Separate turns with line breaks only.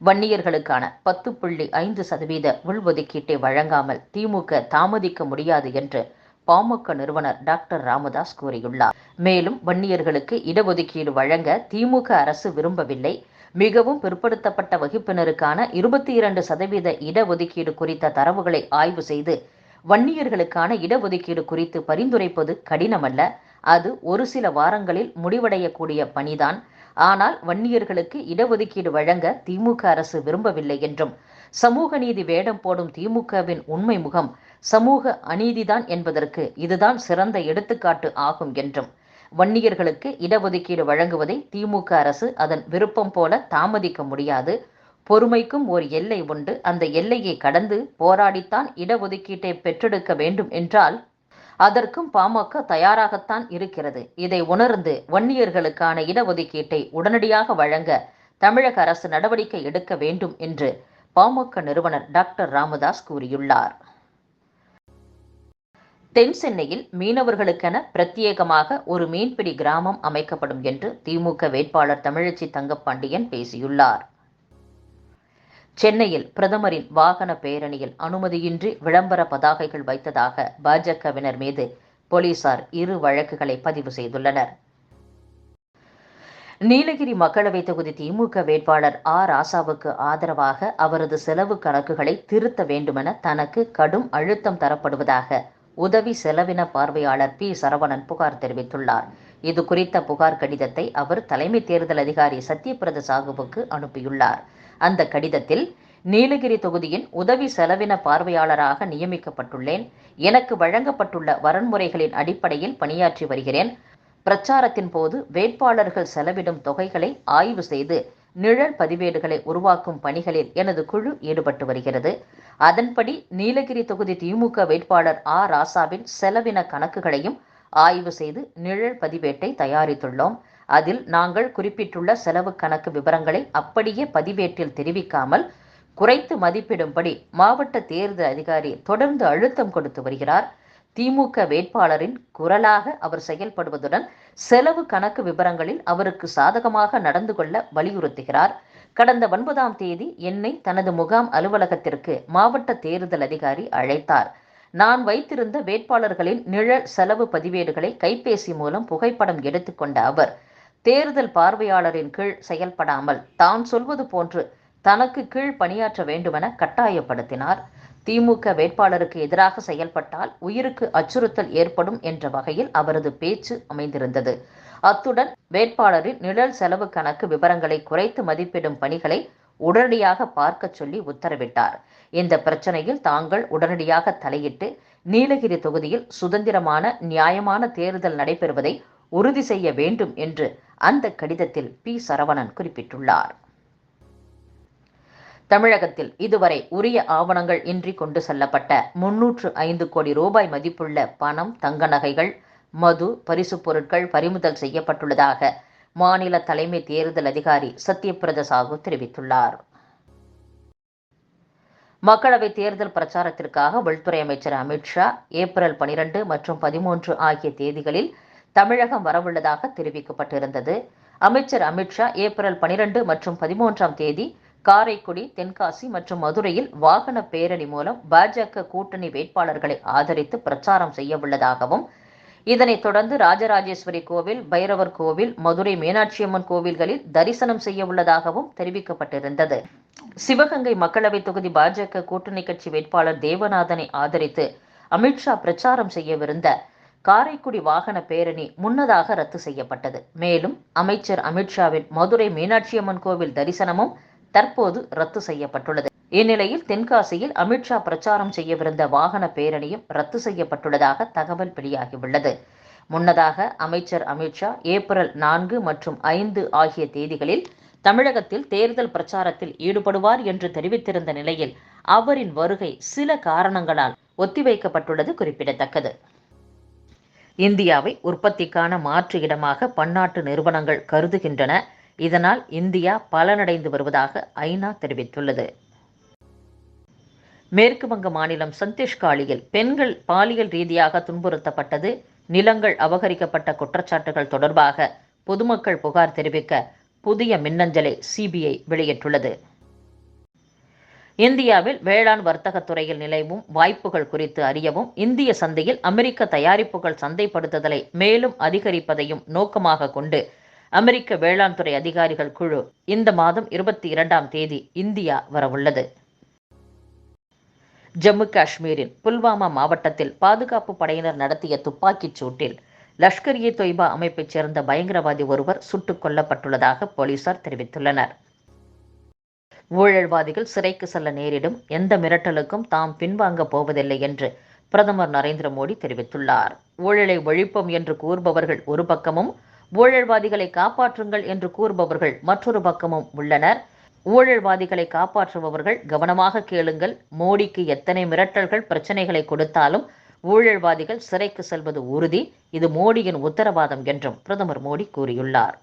வன்னியர்களுக்கான 10.5% உள்ஒதுக்கீட்டை வழங்காமல் திமுக தாமதிக்க முடியாது என்று பாமக நிறுவனர் டாக்டர் ராமதாஸ் கூறியுள்ளார். மேலும் வன்னியர்களுக்கு இடஒதுக்கீடு வழங்க திமுக அரசு விரும்பவில்லை. மிகவும் பிற்படுத்தப்பட்ட வகுப்பினருக்கான 22% இடஒதுக்கீடு குறித்த தரவுகளை ஆய்வு செய்து வன்னியர்களுக்கான இடஒதுக்கீடு குறித்து பரிந்துரைப்பது கடினமல்ல. அது ஒரு சில வாரங்களில் முடிவடையக்கூடிய பணிதான். ஆனால் வன்னியர்களுக்கு இடஒதுக்கீடு வழங்க திமுக அரசு விரும்பவில்லை என்றும், சமூக நீதி வேடம் போடும் திமுகவின் உண்மை முகம் சமூக அநீதிதான் என்பதற்கு இதுதான் சிறந்த எடுத்துக்காட்டு ஆகும் என்றும், வன்னியர்களுக்கு இடஒதுக்கீடு வழங்குவதை திமுக அரசு அதன் விருப்பம் போல தாமதிக்க முடியாது. பொறுமைக்கும் ஒரு எல்லை உண்டு. அந்த எல்லையை கடந்து போராடித்தான் இடஒதுக்கீட்டை பெற்றெடுக்க வேண்டும் என்றால் அதற்கும் பாமக தயாராகத்தான் இருக்கிறது. இதை உணர்ந்து வன்னியர்களுக்கான இடஒதுக்கீட்டை உடனடியாக வழங்க தமிழக அரசு நடவடிக்கை எடுக்க வேண்டும் என்று பாமக நிறுவனர் டாக்டர் ராமதாஸ் கூறியுள்ளார். தென் சென்னையில் மீனவர்களுக்கென பிரத்யேகமாக ஒரு மீன்பிடி கிராமம் அமைக்கப்படும் என்று திமுக வேட்பாளர் தமிழச்சி தங்கப்பாண்டியன் பேசியுள்ளார். சென்னையில் பிரதமரின் வாகன பேரணியில் அனுமதியின்றி விளம்பர பதாகைகள் வைத்ததாக பாஜகவினர் மீது போலீசார் 2 வழக்குகளை பதிவு செய்துள்ளனர். நீலகிரி மக்களவைத் தொகுதி திமுக வேட்பாளர் ராசாவுக்கு ஆதரவாக அவரது செலவு கணக்குகளை திருத்த வேண்டுமென தனக்கு கடும் அழுத்தம் தரப்படுவதாக உதவி செலவின பார்வையாளர் பி. சரவணன் புகார் தெரிவித்துள்ளார். இது குறித்த புகார் கடிதத்தை அவர் தலைமை தேர்தல் அதிகாரி சத்யபிரத சாகுவுக்கு அனுப்பியுள்ளார். அந்த கடிதத்தில், நீலகிரி தொகுதியின் உதவி செலவின பார்வையாளராக நியமிக்கப்பட்டுள்ளேன். எனக்கு வழங்கப்பட்டுள்ள வரன்முறைகளின் அடிப்படையில் பணியாற்றி வருகிறேன். பிரச்சாரத்தின் போது வேட்பாளர்கள் செலவிடும் தொகைகளை ஆய்வு செய்து நிழல் பதிவேடுகளை உருவாக்கும் பணிகளில் எனது குழு ஈடுபட்டு வருகிறது. அதன்படி நீலகிரி தொகுதி திமுக வேட்பாளர் ராசாவின் செலவின கணக்குகளையும் ஆய்வு செய்து நிழல் பதிவேட்டை தயாரித்துள்ளோம். அதில் நாங்கள் குறிப்பிட்டுள்ள செலவு கணக்கு விவரங்களை அப்படியே பதிவேட்டில் தெரிவிக்காமல் குறைத்து மதிப்பிடும்படி மாவட்ட தேர்தல் அதிகாரி தொடர்ந்து அழுத்தம் கொடுத்து வருகிறார். திமுக வேட்பாளரின் குரலாக அவர் செயல்படுவதுடன் செலவு கணக்கு விவரங்களில் அவருக்கு சாதகமாக நடந்து கொள்ள வலியுறுத்துகிறார். கடந்த 9ஆம் தேதி என்னை தனது முகாம் அலுவலகத்திற்கு மாவட்ட தேர்தல் அதிகாரி அழைத்தார். நான் வைத்திருந்த வேட்பாளர்களின் நிழல் செலவு பதிவேடுகளை கைபேசி மூலம் புகைப்படம் எடுத்துக்கொண்ட அவர், தேர்தல் பார்வையாளரின் கீழ் செயல்படாமல் தான் சொல்வது போன்று தனக்கு கீழ் பணியாற்ற வேண்டுமென கட்டாயப்படுத்தினார். திமுக வேட்பாளருக்கு எதிராக செயல்பட்டால் உயிருக்கு அச்சுறுத்தல் ஏற்படும் என்ற வகையில் அவரது பேச்சு அமைந்திருந்தது. அத்துடன் வேட்பாளரின் நிழல் செலவு கணக்கு விவரங்களை குறைத்து மதிப்பிடும் பணிகளை உடனடியாக பார்க்க சொல்லி உத்தரவிட்டார். இந்த பிரச்சனையில் தாங்கள் உடனடியாக தலையிட்டு நீலகிரி தொகுதியில் சுதந்திரமான நியாயமான தேர்தல் நடைபெறுவதை உறுதி செய்ய வேண்டும் என்று அந்த கடிதத்தில் பி. சரவணன் குறிப்பிட்டுள்ளார். தமிழகத்தில் இதுவரை உரிய ஆவணங்கள் இன்றி கொண்டு செல்லப்பட்ட 305 கோடி ரூபாய் மதிப்புள்ள பணம், தங்க நகைகள், மது, பரிசுப் பொருட்கள் பறிமுதல் செய்யப்பட்டுள்ளதாக மாநில தலைமை தேர்தல் அதிகாரி சத்யபிரத சாகு தெரிவித்துள்ளார். மக்களவைத் தேர்தல் பிரச்சாரத்திற்காக உள்துறை அமைச்சர் அமித்ஷா ஏப்ரல் 12 மற்றும் 13 ஆகிய தேதிகளில் தமிழகம் வரவுள்ளதாக தெரிவிக்கப்பட்டிருந்தது. அமைச்சர் அமித்ஷா ஏப்ரல் 12 மற்றும் 13ஆம் தேதி காரைக்குடி, தென்காசி மற்றும் மதுரையில் வாகன பேரணி மூலம் பாஜக கூட்டணி வேட்பாளர்களை ஆதரித்து பிரச்சாரம் செய்யவுள்ளதாகவும், இதனைத் தொடர்ந்து ராஜராஜேஸ்வரி கோவில், பைரவர் கோவில், மதுரை மீனாட்சியம்மன் கோவில்களில் தரிசனம் செய்யவுள்ளதாகவும் தெரிவிக்கப்பட்டிருந்தது. சிவகங்கை மக்களவைத் தொகுதி பாஜக கூட்டணி கட்சி வேட்பாளர் தேவநாதனை ஆதரித்து அமித்ஷா பிரச்சாரம் செய்யவிருந்த காரைக்குடி வாகன பேரணி முன்னதாக ரத்து செய்யப்பட்டது. மேலும் அமைச்சர் அமித்ஷாவின் மதுரை மீனாட்சியம்மன் கோவில் தரிசனமும் தற்போது ரத்து செய்யப்பட்டுள்ளது. இந்நிலையில் தென்காசியில் அமித்ஷா பிரச்சாரம் செய்யவிருந்த வாகன பேரணியும் ரத்து செய்யப்பட்டுள்ளதாக தகவல் வெளியாகியுள்ளது. முன்னதாக அமைச்சர் அமித்ஷா ஏப்ரல் 4 மற்றும் 5 ஆகிய தேதிகளில் தமிழகத்தில் தேர்தல் பிரச்சாரத்தில் ஈடுபடுவார் என்று தெரிவித்திருந்த நிலையில் அவரின் வருகை சில காரணங்களால் ஒத்திவைக்கப்பட்டுள்ளது குறிப்பிடத்தக்கது. இந்தியாவை உற்பத்திக்கான மாற்று இடமாக பன்னாட்டு நிறுவனங்கள் கருதுகின்றன. இதனால் இந்தியா பலனடைந்து வருவதாக ஐநா தெரிவித்துள்ளது. மேற்கு வங்க மாநிலம் சந்தேஷ்காலியில் பெண்கள் பாலியல் ரீதியாக துன்புறுத்தப்பட்டது, நிலங்கள் அபகரிக்கப்பட்ட குற்றச்சாட்டுகள் தொடர்பாக பொதுமக்கள் புகார் தெரிவிக்க புதிய மின்னஞ்சலை சிபிஐ வெளியிட்டுள்ளது. இந்தியாவில் வேளாண் வர்த்தகத் துறையில் நிலவும் வாய்ப்புகள் குறித்து அறியவும், இந்திய சந்தையில் அமெரிக்க தயாரிப்புகள் சந்தைப்படுத்துதலை மேலும் அதிகரிப்பதையும் நோக்கமாக கொண்டு அமெரிக்க வேளாண் துறை அதிகாரிகள் குழு இந்த மாதம் 22ஆம் தேதி இந்தியா வரவுள்ளது. ஜம்மு காஷ்மீரின் புல்வாமா மாவட்டத்தில் பாதுகாப்பு படையினர் நடத்திய துப்பாக்கிச் சூட்டில் லஷ்கர்-இ-தொய்பா அமைப்பைச் சேர்ந்த பயங்கரவாதி ஒருவர் சுட்டுக் கொல்லப்பட்டுள்ளதாக போலீசார் தெரிவித்துள்ளனர். ஊழல்வாதிகள் சிறைக்கு செல்ல நேரிடும் எந்த மிரட்டலுக்கும் தாம் பின்வாங்கப் போவதில்லை என்று பிரதமர் நரேந்திர மோடி தெரிவித்துள்ளார். ஊழலை ஒழிப்போம் என்று கூறுபவர்கள் ஒரு பக்கமும், ஊழல்வாதிகளை காப்பாற்றுங்கள் என்று கூறுபவர்கள் மற்றொரு பக்கமும் உள்ளனர். ஊழல்வாதிகளை காப்பாற்றுபவர்கள் கவனமாக கேளுங்கள். மோடிக்கு எத்தனை மிரட்டல்கள், பிரச்சனைகளை கொடுத்தாலும் ஊழல்வாதிகள் சிறைக்கு செல்வது உறுதி. இது மோடியின் உத்தரவாதம் என்றும் பிரதமர் மோடி கூறியுள்ளார்.